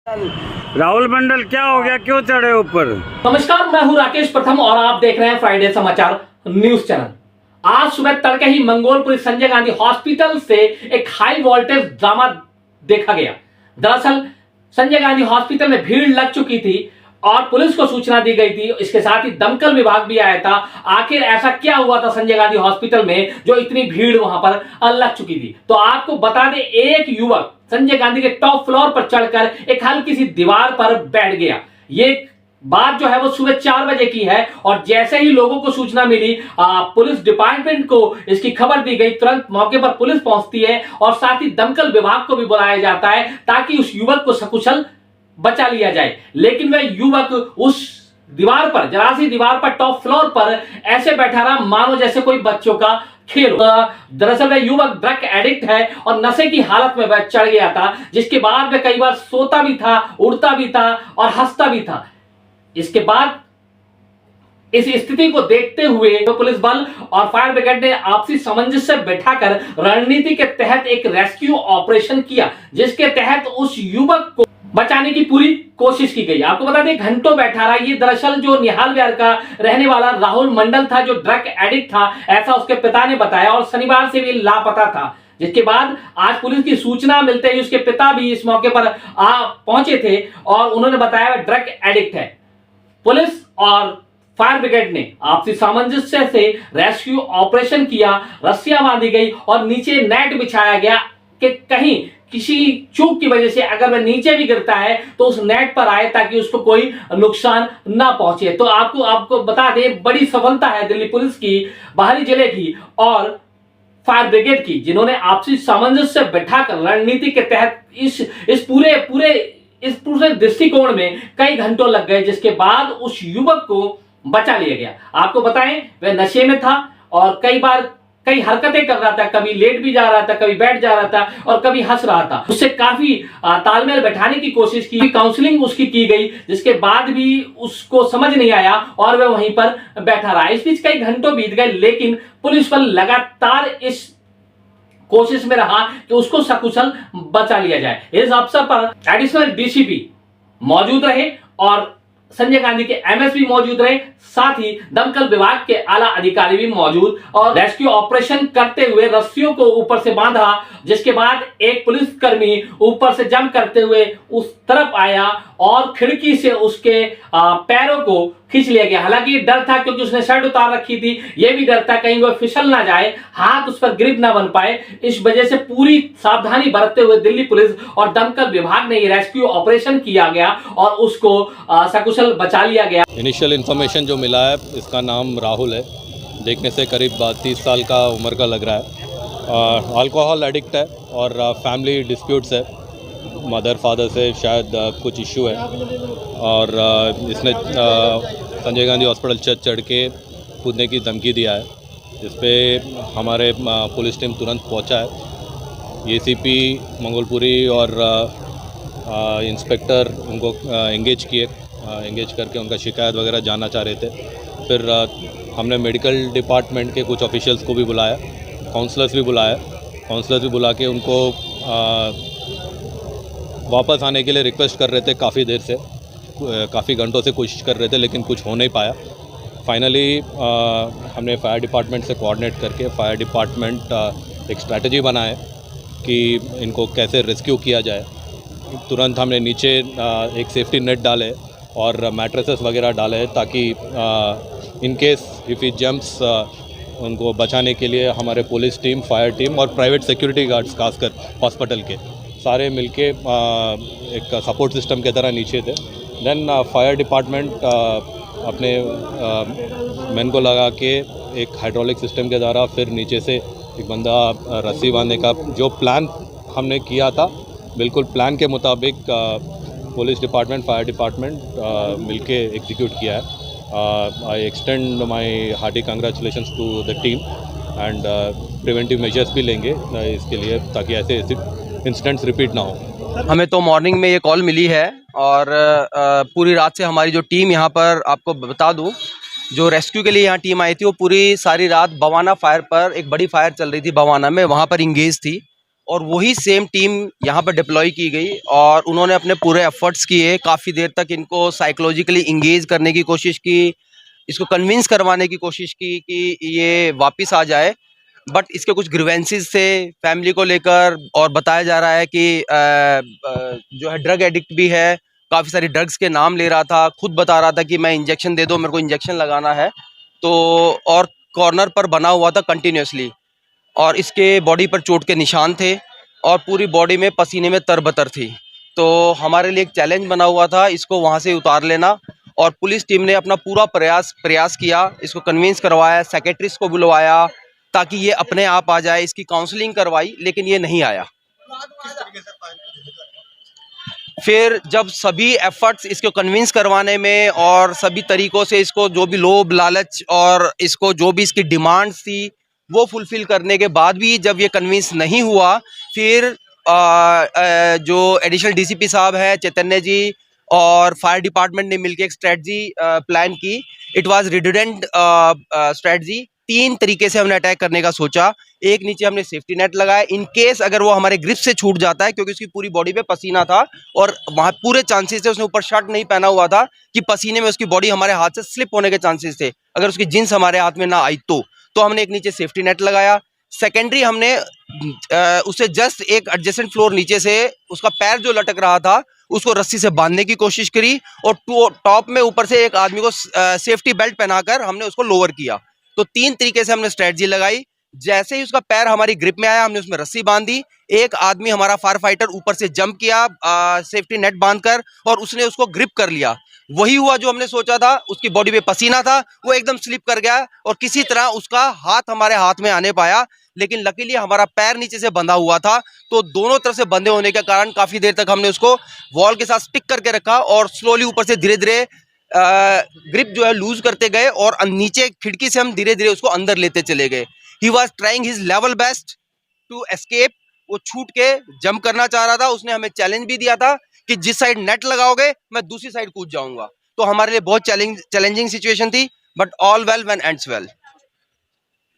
राहुल मंडल क्या हो गया, क्यों चढ़े ऊपर? नमस्कार, मैं हूं राकेश प्रथम और आप देख रहे हैं फ्राइडे समाचार न्यूज चैनल। आज सुबह तड़के ही मंगोलपुरी संजय गांधी हॉस्पिटल से एक हाई वोल्टेज ड्रामा देखा गया। दरअसल संजय गांधी हॉस्पिटल में भीड़ लग चुकी थी और पुलिस को सूचना दी गई थी। इसके साथ ही दमकल विभाग भी आया था। आखिर ऐसा क्या हुआ था संजय गांधी हॉस्पिटल में जो इतनी भीड़ वहां पर लग चुकी थी? तो आपको बता दें, एक युवक संजय गांधी के टॉप फ्लोर पर चढ़कर एक हल्की सी दीवार पर बैठ गया। ये बात जो है वो सुबह 4 बजे की है और जैसे ही लोगों को सूचना मिली, पुलिस डिपार्टमेंट को इसकी खबर दी गई। तुरंत मौके पर पुलिस पहुंचती है और साथ ही दमकल विभाग को भी बुलाया जाता है ताकि उस युवक को सकुशल बचा लिया जाए। लेकिन वह युवक उस दीवार पर, जरा सी दीवार पर, टॉप फ्लोर पर ऐसे बैठा रहा मानो जैसे कोई बच्चों का खेल हो। दरअसल वह युवक ड्रग एडिक्ट है और नशे की हालत में वह चढ़ गया था, जिसके बाद वह कई बार सोता भी था, उड़ता भी था और हंसता भी था। इसके बाद इस स्थिति को देखते हुए पुलिस बल और फायर ब्रिगेड ने आपसी सामंजस्य बैठाकर रणनीति के तहत एक रेस्क्यू ऑपरेशन किया, जिसके तहत उस युवक को बचाने की पूरी कोशिश की गई। आपको बता दें, घंटों बैठा रहा। ये दरअसल जो निहाल विहार का रहने वाला राहुल मंडल था, जो ड्रग एडिक्ट था, ऐसा उसके पिता ने बताया और शनिवार से भी लापता था। जिसके बाद आज पुलिस की सूचना मिलते ही उसके पिता भी इस मौके पर पहुंचे थे और उन्होंने बताया वह ड्रग एडिक्ट है। पुलिस और फायर ब्रिगेड ने आपसी सामंजस्य से रेस्क्यू ऑपरेशन किया। रस्सियां बांधी गई और नीचे नेट बिछाया गया कि कहीं किसी चूक की वजह से अगर वह नीचे भी गिरता है तो उस नेट पर आए ताकि उसको कोई नुकसान ना पहुंचे। तो आपको बता दें, बड़ी सफलता है दिल्ली पुलिस की, बाहरी जिले की और फायर ब्रिगेड की, जिन्होंने आपसी सामंजस्य बैठाकर रणनीति के तहत इस पूरे दृष्टिकोण में कई घंटों लग गए, जिसके बाद उस युवक को बचा लिया गया। आपको बताएं, वह नशे में था और कई हरकतें कर रहा था। कभी लेट भी जा रहा था, कभी बैठ जा रहा था और कभी हंस रहा था। उससे काफी तालमेल बैठाने की कोशिश की, काउंसलिंग उसकी की गई, जिसके बाद भी उसको समझ नहीं आया और वह वहीं पर बैठा रहा। इस बीच कई घंटों बीत गए, लेकिन पुलिस बल लगातार इस कोशिश में रहा कि उसको सकुशल बचा लिया जाए। इस अवसर पर एडिशनल डीसीपी मौजूद रहे और संजय गांधी के एमएसपी मौजूद रहे, साथ ही दमकल विभाग के आला अधिकारी भी मौजूद और रेस्क्यू ऑपरेशन करते हुए रस्सियों को ऊपर से बांधा। जिसके बाद एक पुलिसकर्मी ऊपर से जंप करते हुए उस तरफ आया और खिड़की से उसके पैरों को खींच लिया गया। हालांकि डर था क्योंकि उसने शर्ट उतार रखी थी, यह भी डर था कहीं वो फिसल ना जाए, हाथ उस पर ग्रिप ना बन पाए। इस वजह से पूरी सावधानी बरतते हुए दिल्ली पुलिस और दमकल विभाग ने रेस्क्यू ऑपरेशन किया गया और उसको सकुशल बचा लिया गया। इनिशियल इन्फॉर्मेशन जो मिला है, इसका नाम राहुल है, देखने से करीब 30 साल का उम्र का लग रहा है। अल्कोहल एडिक्ट है और फैमिली डिस्प्यूट्स है, मदर फादर से शायद कुछ इशू है और इसने संजय गांधी हॉस्पिटल चढ़ के कूदने की धमकी दिया है, जिस पे हमारे पुलिस टीम तुरंत पहुंचा है। एसीपी मंगोलपुरी और इंस्पेक्टर उनको एंगेज करके उनका शिकायत वगैरह जानना चाह रहे थे। फिर हमने मेडिकल डिपार्टमेंट के कुछ ऑफिशियल्स को भी बुलाया, काउंसलर्स भी बुला के उनको वापस आने के लिए रिक्वेस्ट कर रहे थे। काफ़ी देर से, काफ़ी घंटों से कोशिश कर रहे थे, लेकिन कुछ हो नहीं पाया। फाइनली हमने फायर डिपार्टमेंट से कोऑर्डिनेट करके फायर डिपार्टमेंट एक स्ट्रैटेजी बनाए कि इनको कैसे रेस्क्यू किया जाए। तुरंत हमने नीचे एक सेफ्टी नेट डाले और मैट्रेसेस वगैरह डाले ताकि in case if he jumps उनको बचाने के लिए हमारे पुलिस टीम, फायर टीम और प्राइवेट सिक्योरिटी गार्ड्स खासकर हॉस्पिटल के सारे मिलके एक सपोर्ट सिस्टम की तरह नीचे थे। देन फायर डिपार्टमेंट अपने मैन को लगा के एक हाइड्रोलिक सिस्टम के द्वारा फिर नीचे से एक बंदा रस्सी बांधने का जो प्लान हमने किया था, बिल्कुल प्लान के मुताबिक पुलिस डिपार्टमेंट, फायर डिपार्टमेंट मिलके एग्जीक्यूट किया है। I extend my hearty congratulations to the team and preventive measures भी लेंगे इसके लिए ताकि ऐसे इंसिडेंट्स रिपीट ना हो। हमें तो मॉर्निंग में ये कॉल मिली है और पूरी रात से हमारी जो टीम यहाँ पर, आपको बता दूँ, जो रेस्क्यू के लिए यहाँ टीम आई थी वो पूरी सारी रात बवाना फायर पर, एक बड़ी फायर चल रही थी बवाना में, वहाँ पर इंगेज थी। और वही सेम टीम यहाँ पर डिप्लॉय की गई और उन्होंने अपने पूरे एफर्ट्स किए, काफ़ी देर तक इनको साइकोलॉजिकली इंगेज करने की कोशिश की, इसको कन्विंस करवाने की कोशिश की कि ये वापस आ जाए। बट इसके कुछ ग्रीवेंसेस थे फैमिली को लेकर और बताया जा रहा है कि जो है ड्रग एडिक्ट भी है, काफ़ी सारी ड्रग्स के नाम ले रहा था, खुद बता रहा था कि मैं इंजेक्शन दे दो, मेरे को इंजेक्शन लगाना है। तो और कॉर्नर पर बना हुआ था कंटिन्यूसली और इसके बॉडी पर चोट के निशान थे और पूरी बॉडी में पसीने में तरबतर थी। तो हमारे लिए एक चैलेंज बना हुआ था इसको वहाँ से उतार लेना और पुलिस टीम ने अपना पूरा प्रयास किया, इसको कन्विंस करवाया, सेक्रेटरीज को बुलवाया ताकि ये अपने आप आ जाए, इसकी काउंसलिंग करवाई, लेकिन ये नहीं आया। फिर जब सभी एफर्ट्स इसको कन्विंस करवाने में और सभी तरीकों से इसको जो भी लोभ लालच और इसको जो भी इसकी डिमांड्स थी वो फुलफिल करने के बाद भी जब ये कन्विंस नहीं हुआ, फिर जो एडिशनल डीसीपी साहब है चैतन्य जी और फायर डिपार्टमेंट ने मिलकर एक स्ट्रेटजी प्लान की। It was redundant strategy. 3 तरीके से हमने अटैक करने का सोचा। एक, नीचे हमने सेफ्टी नेट लगाया इन केस अगर वो हमारे ग्रिप से छूट जाता है, क्योंकि उसकी पूरी बॉडी पे पसीना था और वहाँ पूरे चांसेस थे, उसने ऊपर शर्ट नहीं पहना हुआ था, कि पसीने में उसकी बॉडी हमारे हाथ से स्लिप होने के चांसेस थे अगर उसकी जींस हमारे हाथ में ना आई तो हमने एक नीचे सेफ्टी नेट लगाया। सेकेंडरी, हमने उसे जस्ट एक एडजेसेंट फ्लोर नीचे से उसका पैर जो लटक रहा था उसको रस्सी से बांधने की कोशिश करी और टॉप में ऊपर से एक आदमी को सेफ्टी बेल्ट पहनाकर हमने उसको लोअर किया। तो 3 तरीके से हमने स्ट्रेटजी लगाई। जैसे ही उसका पैर हमारी ग्रिप में आया, हमने उसमें रस्सी बांधी। एक आदमी हमारा फायर फाइटर ऊपर से जंप किया सेफ्टी नेट बांधकर और उसने उसको ग्रिप कर लिया। वही हुआ जो हमने सोचा था। उसकी बॉडी पे पसीना था, वो एकदम स्लिप कर गया और किसी तरह उसका हाथ हमारे हाथ में आने पाया, लेकिन लकीली हमारा पैर नीचे से बंधा हुआ था, तो दोनों तरफ से बंधे होने के कारण काफी देर तक हमने उसको वॉल के साथ स्टिक करके रखा और स्लोली ऊपर से धीरे धीरे ग्रिप जो है लूज करते गए और नीचे खिड़की से हम धीरे धीरे उसको अंदर लेते चले गए। He was trying his level best to escape. वो छूट के जंप करना चाह रहा था। उसने हमें चैलेंज भी दिया था कि जिस साइड नेट लगाओगे मैं दूसरी साइड कूद जाऊंगा। तो हमारे लिए बहुत चैलेंजिंग सिचुएशन थी, but all well when ends well.